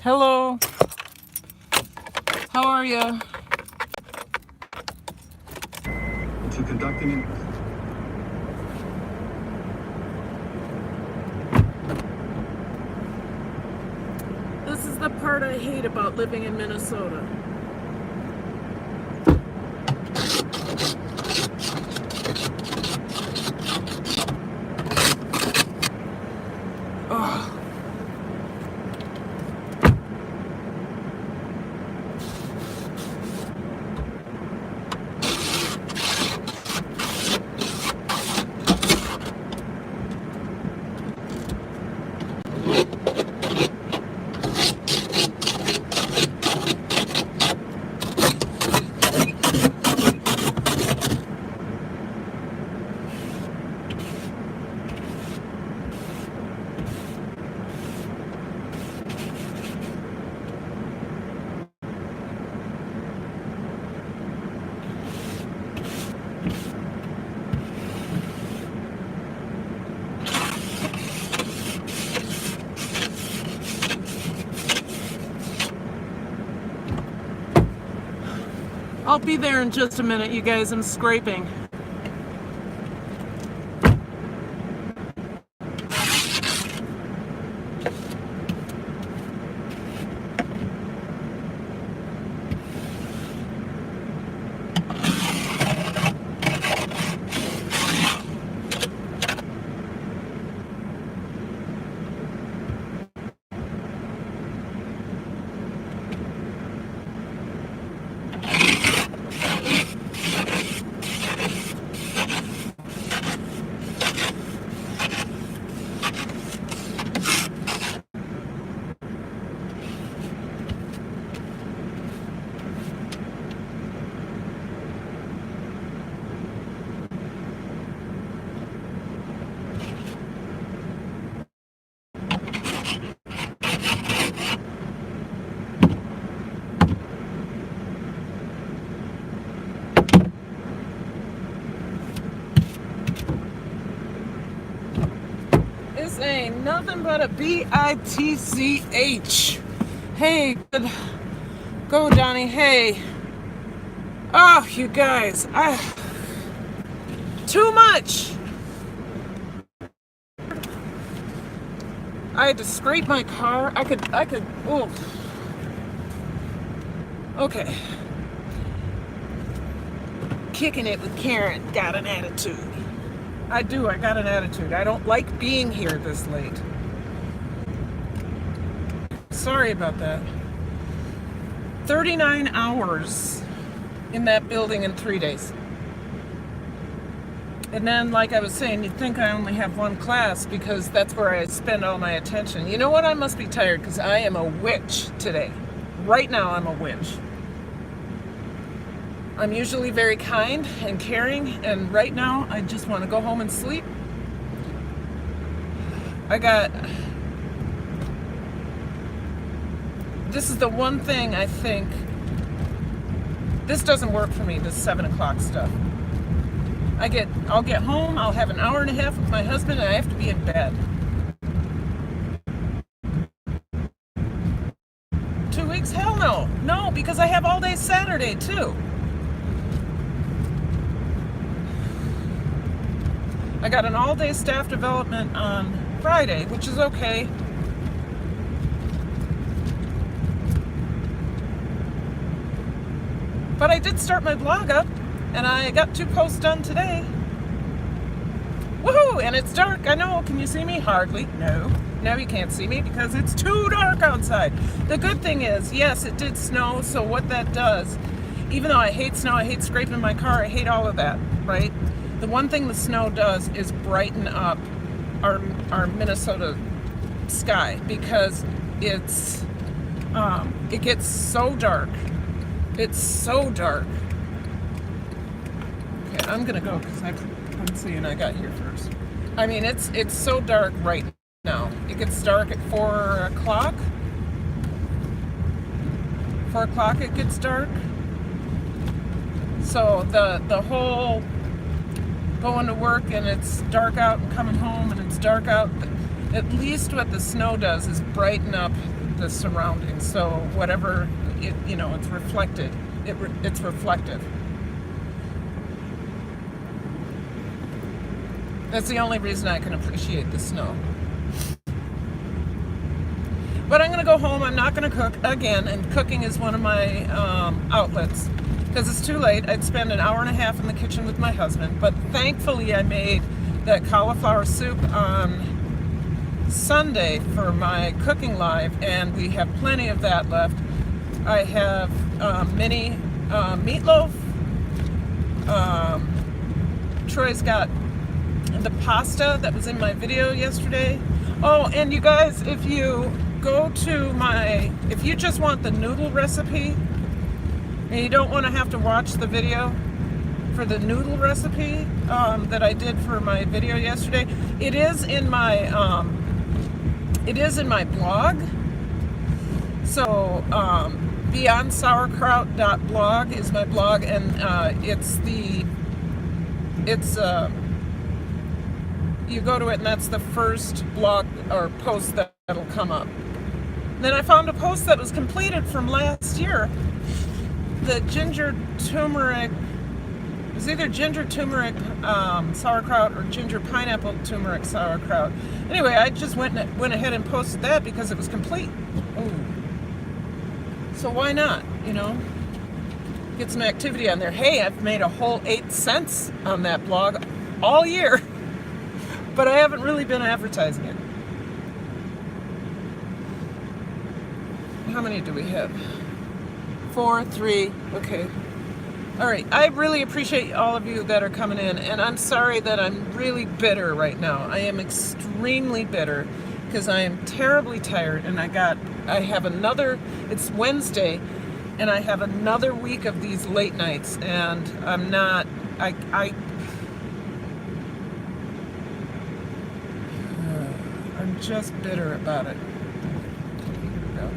Hello. How are you? To conducting an This is the part I hate about living in Minnesota. Ugh. I'll be there in just a minute, you guys. I'm scraping. This ain't nothing but a bitch. Hey, good. Go, Donnie. Hey. Oh, you guys. Too much. I had to scrape my car. I could, oh. Okay. Kicking it with Karen. Got an attitude. I do. I got an attitude. I don't like being here this late. Sorry about that. 39 hours in that building in 3 days. And then, like I was saying, you'd think I only have one class because that's where I spend all my attention. You know what? I must be tired because I am a witch today. Right now, I'm a witch. I'm usually very kind and caring, and right now I just want to go home and sleep. This is the one thing I think, this doesn't work for me, this 7 o'clock stuff. I'll get home, I'll have an hour and a half with my husband, and I have to be in bed. 2 weeks? Hell no. No, because I have all day Saturday too. I got an all-day staff development on Friday, which is okay. But I did start my blog up, and I got 2 posts done today. Woohoo! And it's dark. I know. Can you see me? Hardly. No. No, you can't see me because it's too dark outside. The good thing is, yes, it did snow, so what that does, even though I hate snow, I hate scraping my car, I hate all of that, right? The one thing the snow does is brighten up our Minnesota sky because it gets so dark. It's so dark. Okay, I'm gonna go because I'm seeing I got here first. I mean, it's so dark right now. It gets dark at 4 o'clock. 4 o'clock it gets dark. So the whole going to work and it's dark out and coming home and it's dark out. At least what the snow does is brighten up the surroundings. So whatever, it's reflected. It's reflective. That's the only reason I can appreciate the snow. But I'm going to go home. I'm not going to cook again, and cooking is one of my outlets because it's too late. I'd spend an hour and a half in the kitchen with my husband, but thankfully I made that cauliflower soup on Sunday for my cooking live, and we have plenty of that left. I have mini meatloaf. Troy's got the pasta that was in my video yesterday. Oh, and you guys, if you go to if you just want the noodle recipe and you don't want to have to watch the video for the noodle recipe that I did for my video yesterday, it is in my blog. So beyondsauerkraut.blog is my blog, and you go to it, and that's the first blog or post that'll come up. Then I found a post that was completed from last year. The ginger turmeric, it was either ginger turmeric sauerkraut or ginger pineapple turmeric sauerkraut. Anyway, I just went ahead and posted that because it was complete. Oh, so why not? Get some activity on there. Hey, I've made a whole 8 cents on that blog all year, but I haven't really been advertising it. How many do we have? 4, 3, okay. All right, I really appreciate all of you that are coming in, and I'm sorry that I'm really bitter right now. I am extremely bitter because I am terribly tired, and I have another, it's Wednesday, and I have another week of these late nights, and I'm just bitter about it. Okay, here we go.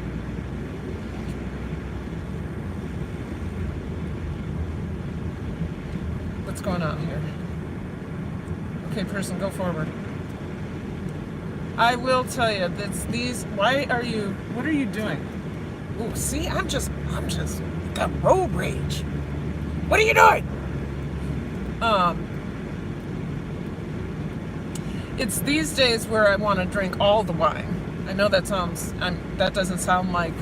What's going on here? Okay, person, go forward. I will tell you, what are you doing? Oh, see, I'm just got road rage. What are you doing? It's these days where I want to drink all the wine. I know that doesn't sound like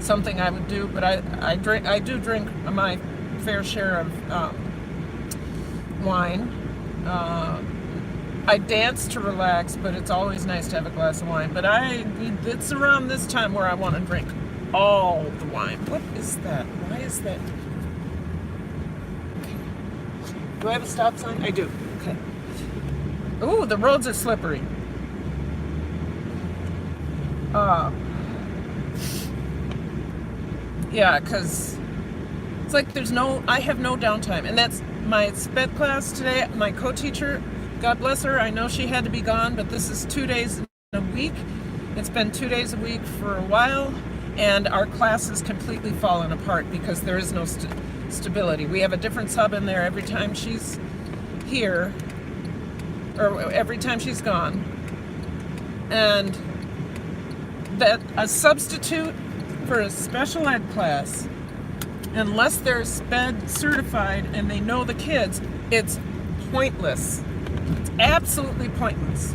something I would do, but I do drink my fair share of wine. I dance to relax, but it's always nice to have a glass of wine. But it's around this time where I want to drink all the wine. What is that? Why is that? Okay. Do I have a stop sign? I do. Okay. Ooh, the roads are slippery. Yeah, because it's like I have no downtime. And that's my sped class today. My co-teacher, God bless her, I know she had to be gone, but this is 2 days a week. It's been 2 days a week for a while, and our class is completely fallen apart because there is no stability. We have a different sub in there every time she's here, or every time she's gone. And that a substitute for a special ed class, unless they're SPED certified and they know the kids, it's pointless. It's absolutely pointless.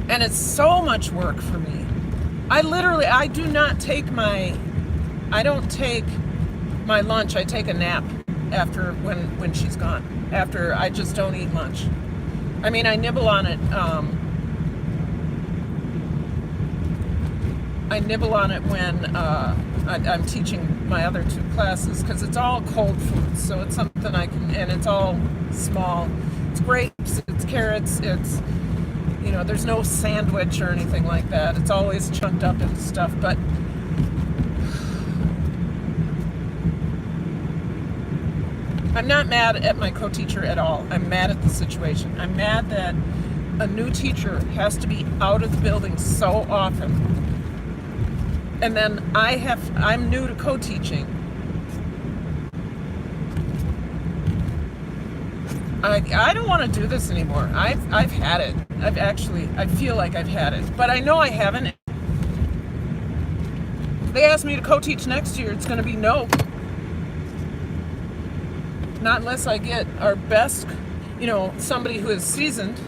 And it's so much work for me. I don't take my lunch. I take a nap after when she's gone. After I just don't eat lunch. I mean, I nibble on it. I nibble on it when I'm teaching my other 2 classes because it's all cold food, so it's something I can, and it's all small. It's grapes, it's carrots, it's, there's no sandwich or anything like that. It's always chunked up into stuff, but I'm not mad at my co-teacher at all. I'm mad at the situation. I'm mad that a new teacher has to be out of the building so often. And then I'm new to co-teaching. I don't want to do this anymore. I've had it. I feel like I've had it, but I know I haven't. They asked me to co-teach next year. It's going to be no. Not unless I get our best, somebody who is seasoned.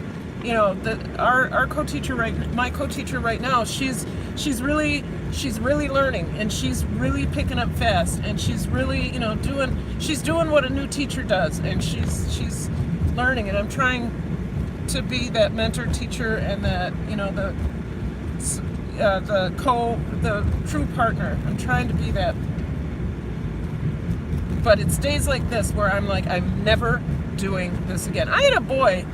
Our co-teacher my co-teacher right now, she's really learning, and she's really picking up fast, and she's really, doing what a new teacher does, and she's learning, and I'm trying to be that mentor teacher and that, the true partner. I'm trying to be that. But it's days like this where I'm like, I'm never doing this again. I had a boy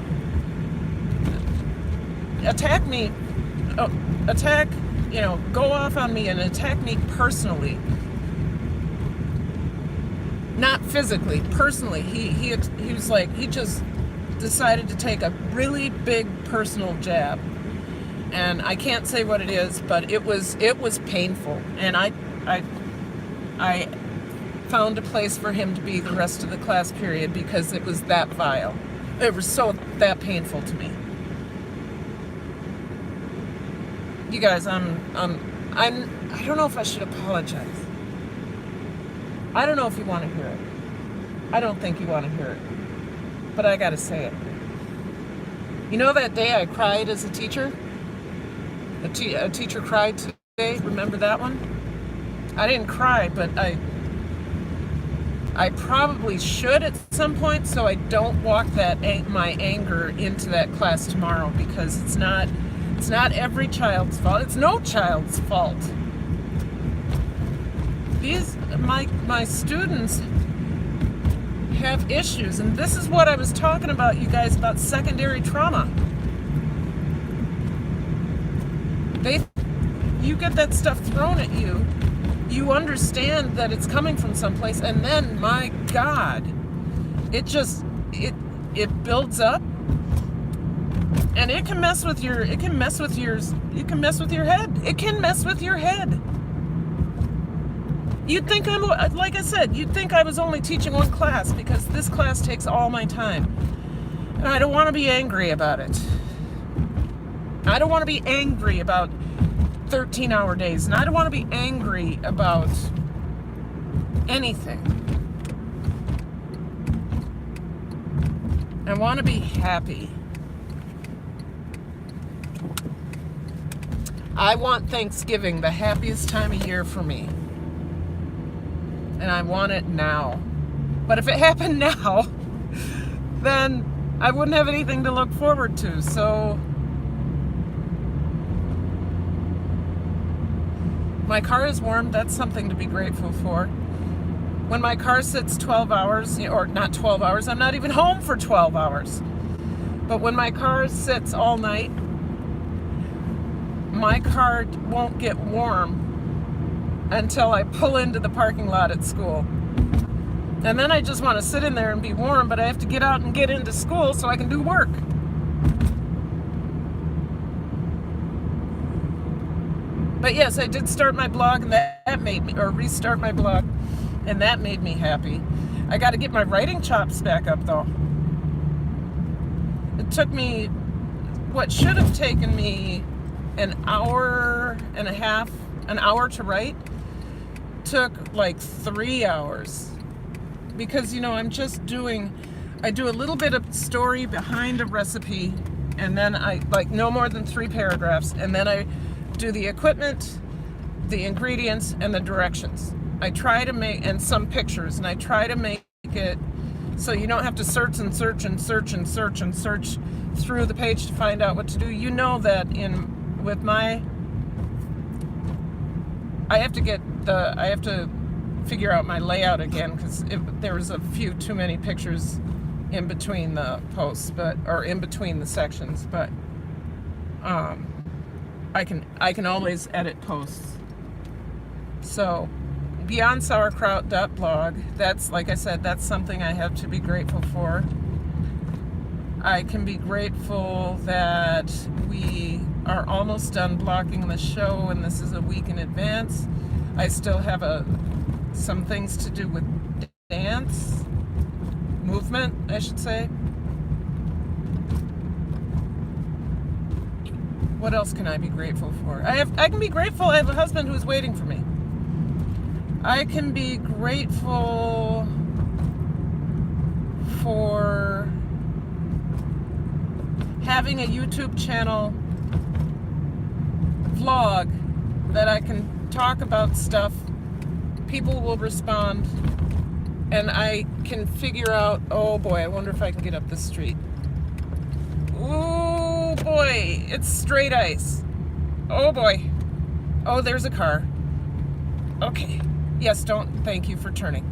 go off on me and attack me personally. Not physically, personally. He was like, he just decided to take a really big personal jab. And I can't say what it is, but it was painful. And I found a place for him to be the rest of the class period because it was that vile. It was that painful to me. You guys, I don't know if I should apologize. I don't know if you want to hear it. I don't think you want to hear it. But I gotta say it. You know that day I cried as a teacher? A teacher cried today. Remember that one? I didn't cry, but I probably should at some point, so I don't walk my anger into that class tomorrow, because it's not every child's fault. It's no child's fault. My students have issues, and this is what I was talking about, you guys, about secondary trauma. You get that stuff thrown at you, you understand that it's coming from someplace, and then, my God, it builds up, and it can mess with your head. It can mess with your head. You'd think like I said, you'd think I was only teaching one class, because this class takes all my time. And I don't want to be angry about it. I don't want to be angry about 13-hour days, and I don't want to be angry about anything. I want to be happy. I want Thanksgiving, the happiest time of year for me. And I want it now. But if it happened now, then I wouldn't have anything to look forward to. So my car is warm. That's something to be grateful for. When my car sits 12 hours, or not 12 hours, I'm not even home for 12 hours. But when my car sits all night, my car won't get warm until I pull into the parking lot at school. And then I just want to sit in there and be warm, but I have to get out and get into school so I can do work. But yes, I did start my blog, and that made me, or restart my blog, and that made me happy. I got to get my writing chops back up, though. It took me, what should have taken me an hour and a half, an hour to write, took like 3 hours. Because, I do a little bit of story behind a recipe, and then I, no more than 3 paragraphs, and then I do the equipment, the ingredients, and the directions. I try to make, and some pictures, and I try to make it so you don't have to search and search and search and search and search through the page to find out what to do. You know that I have to figure out my layout again, because there was a few too many pictures in between the posts, or in between the sections, but I can always edit posts. So BeyondSauerkraut.blog, that's, like I said, that's something I have to be grateful for. I can be grateful that we are almost done blocking the show, and this is a week in advance. I still have some things to do with dance, movement, I should say. What else can I be grateful for? I can be grateful I have a husband who's waiting for me. I can be grateful for having a YouTube channel vlog that I can talk about stuff. People will respond, and I can figure out, oh boy, I wonder if I can get up this street. Oh boy, it's straight ice. Oh boy. Oh, there's a car. Okay. Yes, thank you for turning.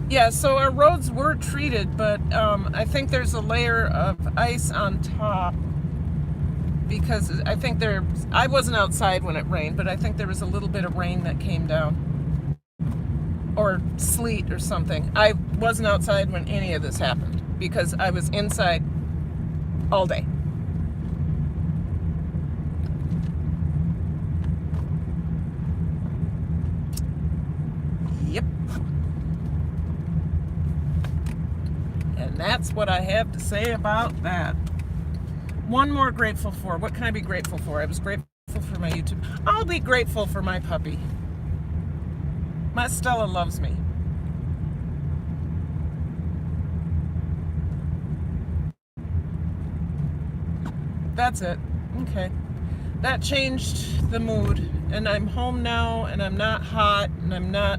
Yeah, so our roads were treated, but I think there's a layer of ice on top because I wasn't outside when it rained, but I think there was a little bit of rain that came down, or sleet or something. I wasn't outside when any of this happened because I was inside all day. Yep. And that's what I have to say about that. One more grateful for. What can I be grateful for? I was grateful for my YouTube. I'll be grateful for my puppy. My Stella loves me. That's it. Okay. That changed the mood, and I'm home now, and I'm not hot, and I'm not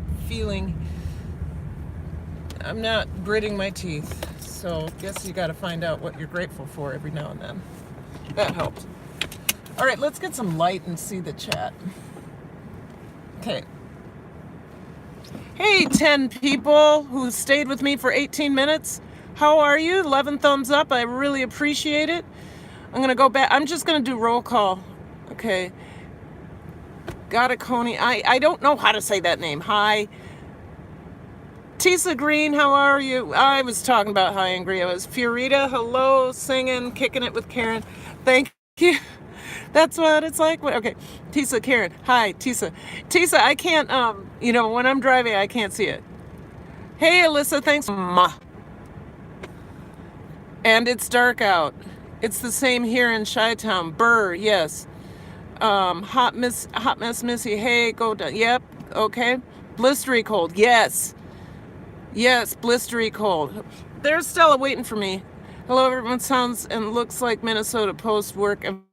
gritting my teeth. So guess you got to find out what you're grateful for every now and then. That helps. All right, let's get some light and see the chat. Okay. Hey, 10 people who stayed with me for 18 minutes. How are you? 11 thumbs up. I really appreciate it. I'm going to go back. I'm just going to do roll call. Okay. Got a Coney. I don't know how to say that name. Hi. Tisa Green, how are you? I was talking about how angry I was. Fiorita, hello, singing, kicking it with Karen. Thank you. That's what it's like. Okay, Tisa, Karen, hi, Tisa. Tisa, I can't, when I'm driving, I can't see it. Hey, Alyssa, thanks. And it's dark out. It's the same here in Chi-Town. Burr, yes. Hot Mess Missy, hey, go down. Yep, okay. Blistery cold, yes. Yes, blistery cold. There's Stella waiting for me. Hello, everyone. Sounds and looks like Minnesota post-work event.